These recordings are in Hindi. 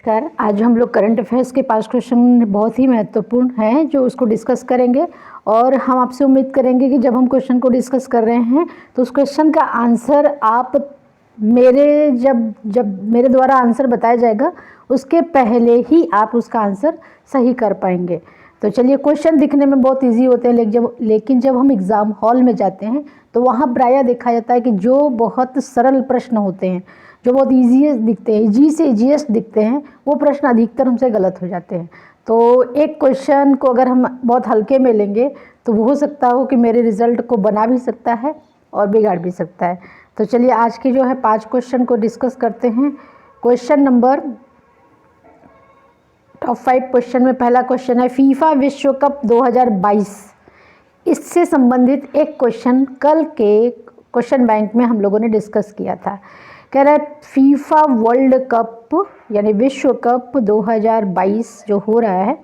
नमस्कार। आज हम लोग करंट अफेयर्स के 5 क्वेश्चन बहुत ही महत्वपूर्ण हैं जो उसको डिस्कस करेंगे और हम आपसे उम्मीद करेंगे कि जब हम क्वेश्चन को डिस्कस कर रहे हैं तो उस क्वेश्चन का आंसर आप जब मेरे द्वारा आंसर बताया जाएगा उसके पहले ही आप उसका आंसर सही कर पाएंगे। तो चलिए, क्वेश्चन दिखने में बहुत इजी होते हैं लेकिन जब हम एग्ज़ाम हॉल में जाते हैं तो वहाँ प्रायः देखा जाता है कि जो बहुत सरल प्रश्न होते हैं, जो बहुत ईजीएस्ट दिखते हैं, इजी से ईजीएस्ट दिखते हैं, वो प्रश्न अधिकतर हमसे गलत हो जाते हैं। तो एक क्वेश्चन को अगर हम बहुत हल्के में लेंगे तो वो हो सकता हो कि मेरे रिज़ल्ट को बना भी सकता है और बिगाड़ भी सकता है। तो चलिए, आज के जो है 5 क्वेश्चन को डिस्कस करते हैं। क्वेश्चन नंबर टॉप 5 क्वेश्चन में पहला क्वेश्चन है फीफा विश्व कप 2022। इससे संबंधित एक क्वेश्चन कल के क्वेश्चन बैंक में हम लोगों ने डिस्कस किया था। कह रहा है फीफा वर्ल्ड कप यानी विश्व कप 2022 जो हो रहा है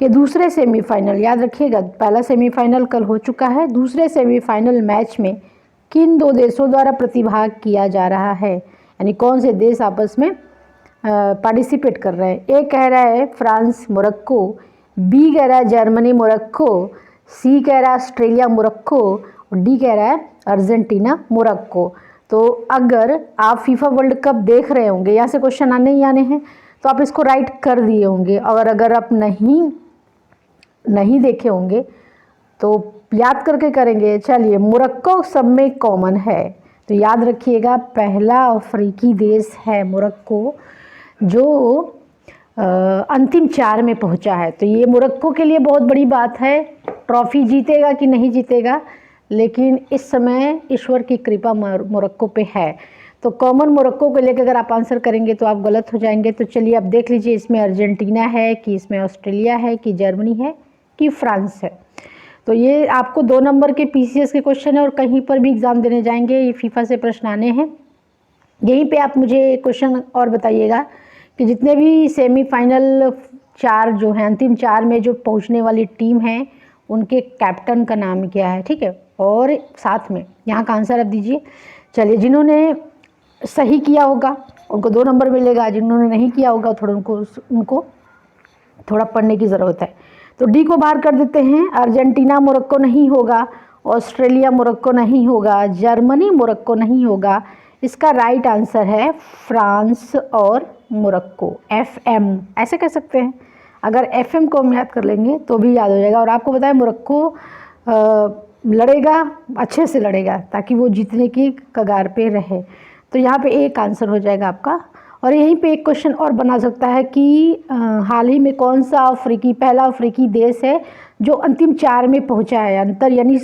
कि दूसरे सेमीफाइनल, याद रखिएगा पहला सेमीफाइनल कल हो चुका है, दूसरे सेमीफाइनल मैच में किन 2 देशों द्वारा प्रतिभाग किया जा रहा है, यानी कौन से देश आपस में पार्टिसिपेट कर रहे हैं। ए कह रहा है फ्रांस मोरक्को, बी कह रहा है जर्मनी मोरक्को, सी कह रहा है ऑस्ट्रेलिया मोरक्को और डी कह रहा है अर्जेंटीना मोरक्को। तो अगर आप फीफा वर्ल्ड कप देख रहे होंगे, यहाँ से क्वेश्चन आने ही आने हैं, तो आप इसको राइट कर दिए होंगे। और अगर आप नहीं देखे होंगे तो याद करके करेंगे। चलिए, मोरक्को सब में कॉमन है, तो याद रखिएगा पहला अफ्रीकी देश है मोरक्को जो अंतिम 4 में पहुंचा है। तो ये मोरक्को के लिए बहुत बड़ी बात है। ट्रॉफी जीतेगा कि नहीं जीतेगा, लेकिन इस समय ईश्वर की कृपा मोरक्को पे है। तो कॉमन मोरक्को को लेकर अगर आप आंसर करेंगे तो आप गलत हो जाएंगे। तो चलिए, अब देख लीजिए इसमें अर्जेंटीना है कि इसमें ऑस्ट्रेलिया है कि जर्मनी है कि फ्रांस है। तो ये आपको 2 नंबर के पीसीएस के क्वेश्चन है और कहीं पर भी एग्ज़ाम देने जाएंगे ये फीफा से प्रश्न आने हैं। यहीं पे आप मुझे क्वेश्चन और बताइएगा कि जितने भी सेमीफाइनल 4 जो हैं, अंतिम 4 में जो पहुंचने वाली टीम है, उनके कैप्टन का नाम क्या है, ठीक है। और साथ में यहाँ का आंसर आप दीजिए। चलिए, जिन्होंने सही किया होगा उनको 2 नंबर मिलेगा, जिन्होंने नहीं किया होगा उनको थोड़ा पढ़ने की ज़रूरत है। तो डी को बाहर कर देते हैं। अर्जेंटीना मोरक्को नहीं होगा, ऑस्ट्रेलिया मोरक्को नहीं होगा, जर्मनी मोरक्को नहीं होगा। इसका राइट आंसर है फ्रांस और मोरक्को। FM ऐसे कह सकते हैं। अगर FM को हम याद कर लेंगे तो भी याद हो जाएगा। और आपको बताया मोरक्को लड़ेगा, अच्छे से लड़ेगा ताकि वो जीतने की कगार पे रहे। तो यहाँ पे एक आंसर हो जाएगा आपका। और यहीं पे एक क्वेश्चन और बना सकता है कि हाल ही में कौन सा पहला अफ्रीकी देश है जो अंतिम 4 में पहुंचा है। अंतर यानी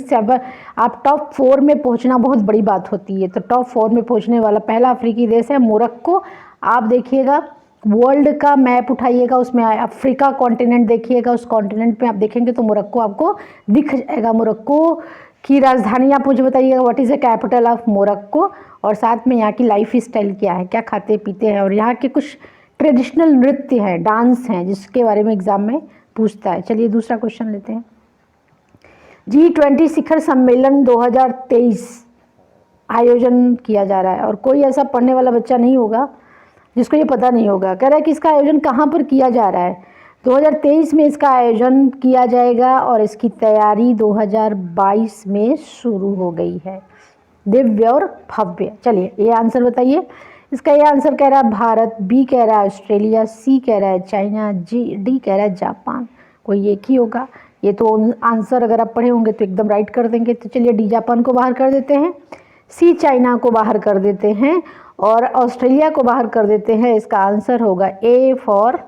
आप टॉप 4 में पहुंचना बहुत बड़ी बात होती है। तो टॉप 4 में पहुंचने वाला पहला अफ्रीकी देश है मोरक्को। आप देखिएगा वर्ल्ड का मैप उठाइएगा, उसमें अफ्रीका कॉन्टिनेंट देखिएगा, उस कॉन्टिनेंट पे आप देखेंगे तो मोरक्को आपको दिख जाएगा। मोरक्को की राजधानी आप मुझे बताइएगा, what is the capital of Morocco, और साथ में यहाँ की लाइफ स्टाइल क्या है, क्या खाते पीते हैं, और यहाँ के कुछ ट्रेडिशनल नृत्य हैं, डांस हैं, जिसके बारे में एग्जाम में पूछता है। चलिए, दूसरा क्वेश्चन लेते हैं। G20 शिखर सम्मेलन 2023 आयोजन किया जा रहा है और कोई ऐसा पढ़ने वाला बच्चा नहीं होगा जिसको ये पता नहीं होगा। कह रहा है कि इसका आयोजन कहाँ पर किया जा रहा है। 2023 में इसका आयोजन किया जाएगा और इसकी तैयारी 2022 में शुरू हो गई है। दिव्य और भव्य। चलिए, ये आंसर बताइए। इसका ये आंसर कह रहा है भारत, बी कह रहा है ऑस्ट्रेलिया, सी कह रहा है चाइना, डी कह रहा है जापान। कोई एक ही होगा। ये तो आंसर अगर आप पढ़े होंगे तो एकदम राइट कर देंगे। तो चलिए, डी जापान को बाहर कर देते हैं, सी चाइना को बाहर कर देते हैं और ऑस्ट्रेलिया को बाहर कर देते हैं। इसका आंसर होगा ए फॉर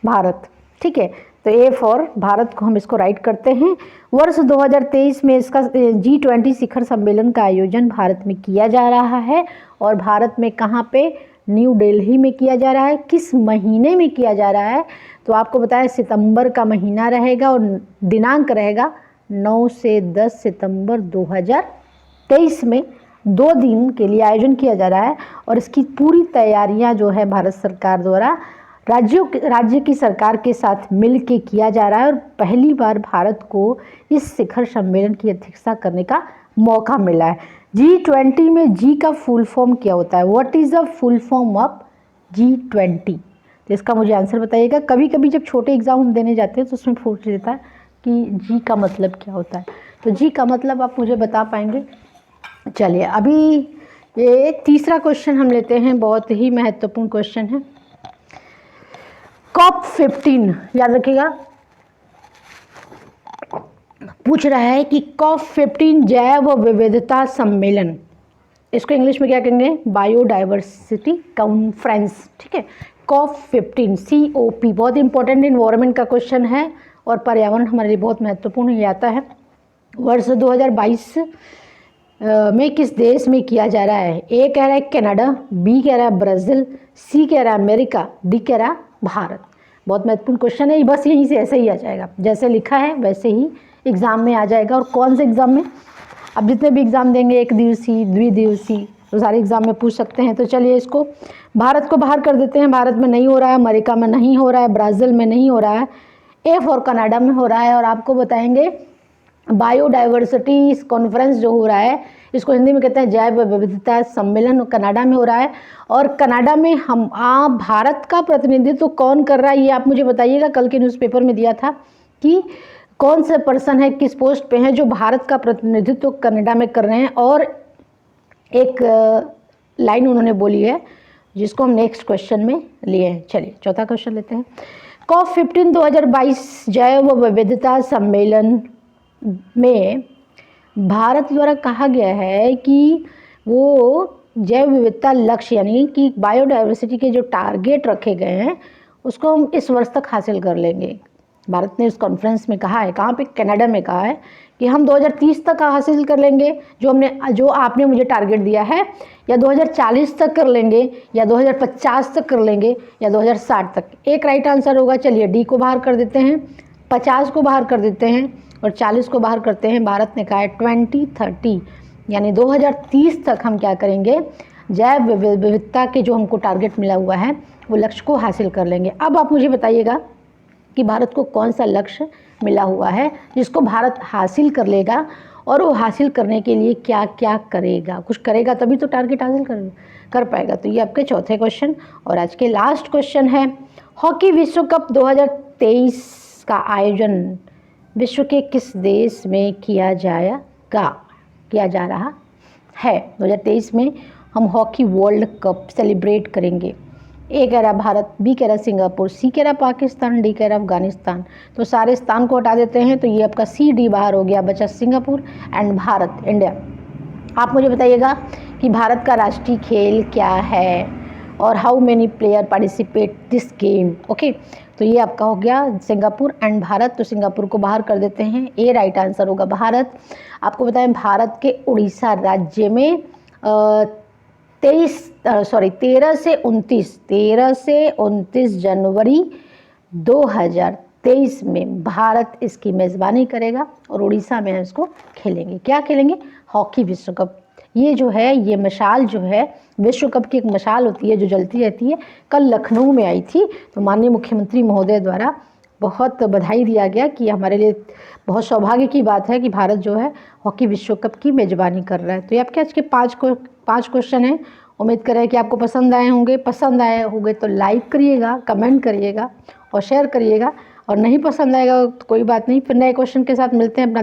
भारत, ठीक है। तो ए फॉर भारत को हम इसको राइट करते हैं। वर्ष 2023 में इसका G20 शिखर सम्मेलन का आयोजन भारत में किया जा रहा है। और भारत में कहाँ पे? न्यू दिल्ली में किया जा रहा है। किस महीने में किया जा रहा है? तो आपको बताया सितंबर का महीना रहेगा और दिनांक रहेगा 9 से 10 सितंबर 2023 में 2 दिन के लिए आयोजन किया जा रहा है। और इसकी पूरी तैयारियां जो है भारत सरकार द्वारा राज्य की सरकार के साथ मिल के किया जा रहा है। और पहली बार भारत को इस शिखर सम्मेलन की अध्यक्षता करने का मौका मिला है। G20 में जी का फुल फॉर्म क्या होता है? What is the full form of G20? तो इसका मुझे आंसर बताइएगा। कभी कभी जब छोटे एग्ज़ाम हम देने जाते हैं तो उसमें पूछ लेता है कि जी का मतलब क्या होता है, तो जी का मतलब आप मुझे बता पाएंगे? चलिए अभी ये तीसरा क्वेश्चन हम लेते हैं, बहुत ही महत्वपूर्ण क्वेश्चन है। COP15 याद रखिएगा, पूछ रहा है कि COP15 जैव विविधता सम्मेलन, इसको इंग्लिश में क्या कहेंगे? बायोडाइवर्सिटी कॉन्फ्रेंस, ठीक है। COP15 COP बहुत इंपॉर्टेंट इन्वायरमेंट का क्वेश्चन है और पर्यावरण हमारे लिए बहुत महत्वपूर्ण ये आता है। वर्ष 2022 में किस देश में किया जा रहा है? ए कह रहा है कनाडा, बी कह रहा है ब्राज़ील, सी कह रहा है अमेरिका, डी कह रहा है भारत। बहुत महत्वपूर्ण क्वेश्चन है, बस यहीं से ऐसे ही आ जाएगा, जैसे लिखा है वैसे ही एग्ज़ाम में आ जाएगा। और कौन से एग्ज़ाम में? अब जितने भी एग्ज़ाम देंगे, एक दिवसीय, द्विदिवसीय, तो सारे एग्ज़ाम में पूछ सकते हैं। तो चलिए इसको भारत को बाहर कर देते हैं, भारत में नहीं हो रहा है, अमेरिका में नहीं हो रहा है, ब्राज़ील में नहीं हो रहा है, ए फॉर कनाडा में हो रहा है। और आपको बताएंगे बायोडाइवर्सिटी कॉन्फ्रेंस जो हो रहा है, इसको हिंदी में कहते हैं जैव विविधता सम्मेलन, कनाडा में हो रहा है। और कनाडा में हम भारत का प्रतिनिधित्व कौन कर रहा है ये आप मुझे बताइएगा। कल के न्यूज़पेपर में दिया था कि कौन से पर्सन है, किस पोस्ट पे हैं जो भारत का प्रतिनिधित्व कनाडा में कर रहे हैं। और एक लाइन उन्होंने बोली है जिसको हम नेक्स्ट क्वेश्चन में लिए हैं। चलिए चौथा क्वेश्चन लेते हैं। COP15 2022 जैव विविधता सम्मेलन में भारत द्वारा कहा गया है कि वो जैव विविधता लक्ष्य यानी कि बायोडाइवर्सिटी के जो टारगेट रखे गए हैं उसको हम इस वर्ष तक हासिल कर लेंगे। भारत ने इस कॉन्फ्रेंस में कहा है, कहाँ पे? कनाडा में कहा है कि हम 2030 तक हासिल कर लेंगे जो आपने मुझे टारगेट दिया है, या 2040 तक कर लेंगे, या 2050 तक कर लेंगे, या 2060 तक। एक राइट आंसर होगा। चलिए डी को बाहर कर देते हैं, 50 को बाहर कर देते हैं और 40 को बाहर करते हैं। भारत ने कहा है 2030 यानी 2030 तक हम क्या करेंगे? जैव विविधता के जो हमको टारगेट मिला हुआ है वो लक्ष्य को हासिल कर लेंगे। अब आप मुझे बताइएगा कि भारत को कौन सा लक्ष्य मिला हुआ है जिसको भारत हासिल कर लेगा, और वो हासिल करने के लिए क्या क्या करेगा? कुछ करेगा तभी तो टारगेट हासिल कर पाएगा। तो ये आपके चौथे क्वेश्चन। और आज के लास्ट क्वेश्चन है, हॉकी विश्व कप 2023 का आयोजन विश्व के किस देश में किया जा रहा है? 2023 में हम हॉकी वर्ल्ड कप सेलिब्रेट करेंगे। ए कह रहा भारत, बी कह रहा सिंगापुर, सी कह रहा पाकिस्तान, डी कह रहा अफगानिस्तान। तो सारे स्थान को हटा देते हैं तो ये आपका सी डी बाहर हो गया, बचा सिंगापुर एंड भारत, इंडिया। आप मुझे बताइएगा कि भारत का राष्ट्रीय खेल क्या है और how many player participate this game. Okay, तो ये आपका हो गया सिंगापुर एंड भारत। तो सिंगापुर को बाहर कर देते हैं, ए राइट आंसर होगा भारत। आपको बताएं भारत के उड़ीसा राज्य में 13 से 29 जनवरी 2023 में भारत इसकी मेज़बानी करेगा और उड़ीसा में इसको खेलेंगे। क्या खेलेंगे? हॉकी विश्व कप। ये जो है, ये मशाल जो है, विश्व कप की एक मशाल होती है जो जलती रहती है, कल लखनऊ में आई थी। तो माननीय मुख्यमंत्री महोदय द्वारा बहुत बधाई दिया गया कि हमारे लिए बहुत सौभाग्य की बात है कि भारत जो है हॉकी विश्व कप की मेज़बानी कर रहा है। तो ये आपके आज के 5 क्वेश्चन हैं। उम्मीद करें कि आपको पसंद आए होंगे तो लाइक करिएगा, कमेंट करिएगा और शेयर करिएगा। और नहीं पसंद आएगा तो कोई बात नहीं, फिर नए क्वेश्चन के साथ मिलते हैं। अपना